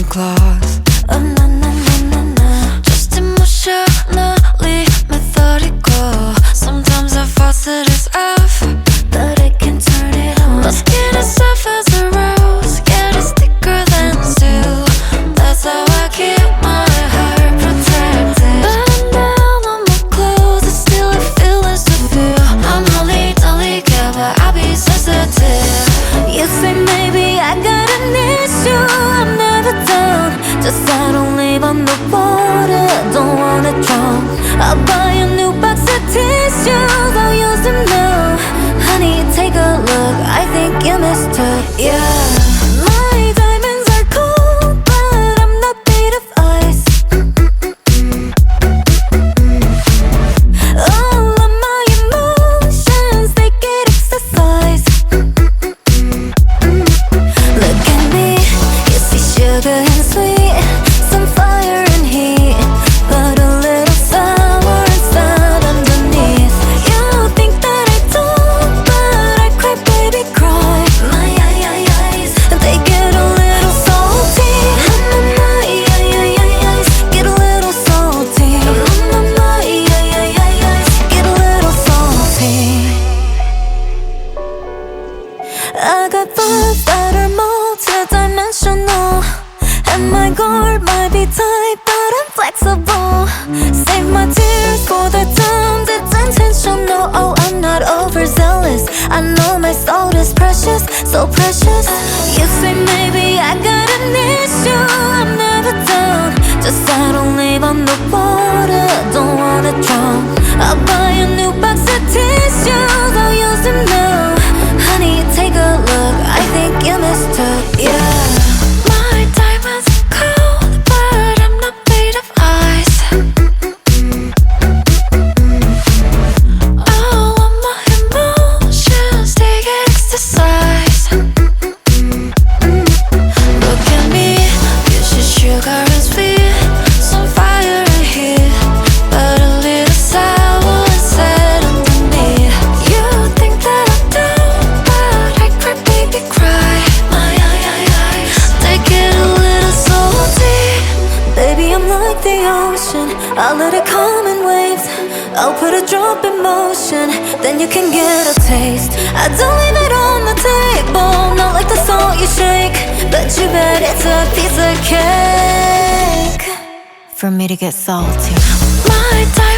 claws. Oh na na na na na. Just emotionally methodical. Sometimes our faucet is off, but I can turn it on. My skin is soft as a rose, yeah, it's thicker than steel. That's how I keep my heart protected. Button down on my clothes, it's still a feelings to feel. I'm only delicate, but I'll be sensitive. You say maybe I got an issue, I'm never down. Just I don't live on the water, don't wanna drown. I'll buy a new box of tissues, I'll use them now. Honey, take a look, I think you missed her, yeah. My diamonds are cold, but I'm not made of ice. All of my emotions, they get exercise. Look at me, you see sugar and sweet, some fire and heat, but a little sour inside underneath. You think that I don't, but I cry, baby, cry. My eyes, they get a little salty. My eyes, get a little salty. My eyes, get a little salty. I got thoughts that are multi-dimensional, and my guard might be tight, but I'm flexible. Save my tears for the times it's intentional. Oh, I'm not overzealous, I know my soul is precious, so precious. You say maybe I got an issue, I'm never down. Just I don't live on the water, don't wanna drown. I'll buy a new box of tissues, I'll use them now. Honey, take a look, I think you missed her, yeah. My diamonds are cold, but I'm not made of ice. All of my emotions, they get exercise. Look at me, you see sugar and sweet, some fire and heat, but a little sour inside underneath. You think that I don't, but I cry, baby, cry. My eyes, they get a little salty. Baby, I'm like the ocean, I'll let it come in waves. I'll put a drop in motion, then you can get a taste. I don't leave it on the table, not like the salt you shake, but you bet it's a piece of cake for me to get salty. My time